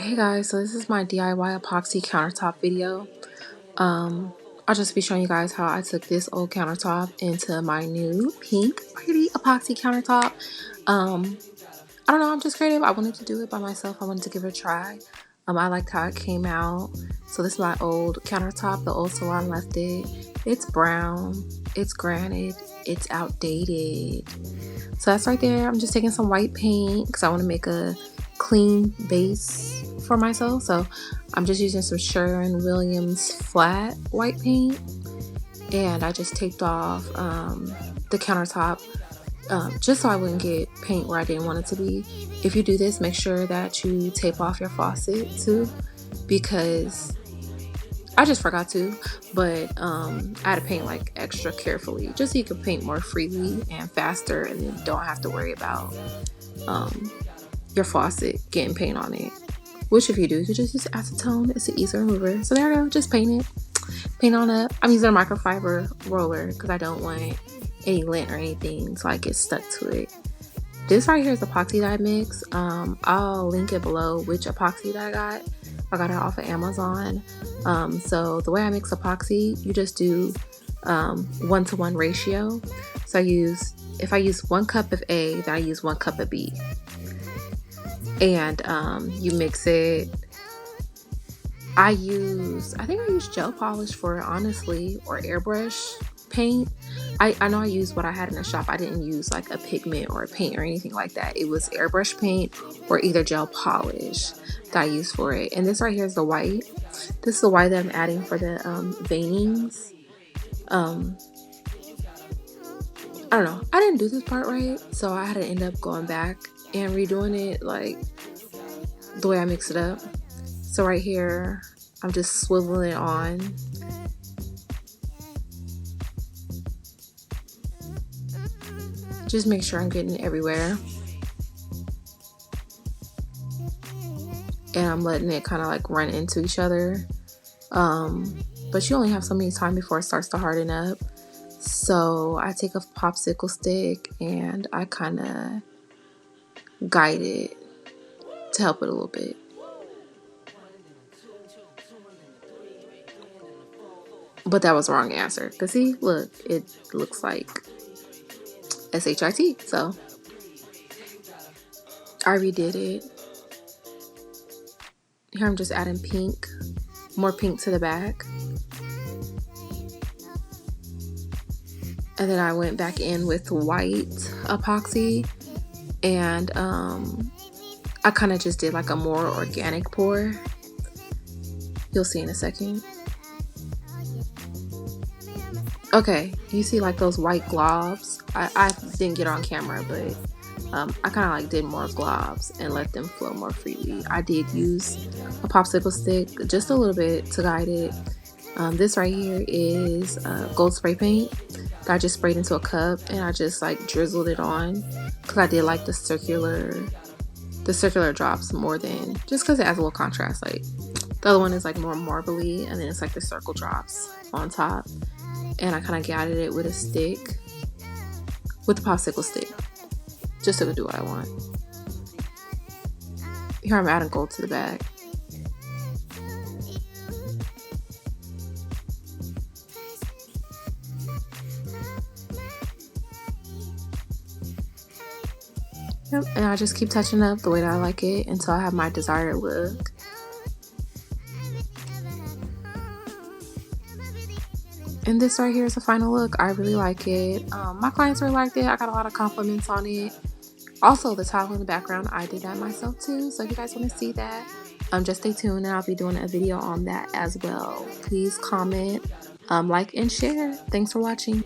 Hey guys, so this is my DIY epoxy countertop video. I'll just be showing you guys how I took this old countertop into my new pink pretty epoxy countertop. I don't know, I'm just creative. I wanted to do it by myself. I wanted to give it a try. I liked how it came out. So this is my old countertop, the old salon left it. It's brown, it's granite, it's outdated. So that's right there. I'm just taking some white paint because I want to make a clean base for myself. So I'm just using some Sherwin-Williams flat white paint, and I just taped off the countertop just so I wouldn't get paint where I didn't want it to be. If you do this, make sure that you tape off your faucet too, because I just forgot to, but I had to paint like extra carefully just so you can paint more freely and faster, and then don't have to worry about your faucet getting paint on it. Which if you do, you can just use acetone. It's an easy remover. So there you go, just paint it. Paint on up. I'm using a microfiber roller because I don't want any lint or anything so I get stuck to it. This right here is epoxy'd mix. I'll link it below which epoxy I got. I got it off of Amazon. So the way I mix epoxy, you just do 1-to-1 ratio. So if I use 1 cup of A, then I use 1 cup of B. And you mix it. I think I use gel polish for it, honestly, or airbrush paint. I know I used what I had in the shop. I didn't use like a pigment or a paint or anything like that. It was airbrush paint or either gel polish that I used for it. And this right here is the white. This is the white that I'm adding for the veinings. I don't know. I didn't do this part right, so I had to end up going back and redoing it like the way I mix it up. So right here, I'm just swiveling it on. Just make sure I'm getting it everywhere. And I'm letting it kind of like run into each other. But you only have so many time before it starts to harden up. So I take a popsicle stick and I kind of guide it to help it a little bit. But that was the wrong answer. Cause see, look, it looks like SHIT. So I redid it. Here I'm just adding pink, more pink to the back. And then I went back in with white epoxy, and I kind of just did like a more organic pour. You'll see in a second. Okay, you see like those white globs? I didn't get on camera, but I kind of like did more globs and let them flow more freely. I did use a popsicle stick, just a little bit to guide it. This right here is gold spray paint that I just sprayed into a cup, and I just like drizzled it on because I did like the circular drops more than just because it adds a little contrast. Like the other one is like more marbly, and then it's like the circle drops on top. And I kind of guided it with a stick, with the popsicle stick, just so to do what I want. Here I'm adding gold to the bag. Yep, and I just keep touching up the way that I like it until I have my desired look. And this right here is the final look. I really like it. My clients really liked it. I got a lot of compliments on it. Also, the tile in the background, I did that myself too. So if you guys want to see that, just stay tuned, and I'll be doing a video on that as well. Please comment, like, and share. Thanks for watching.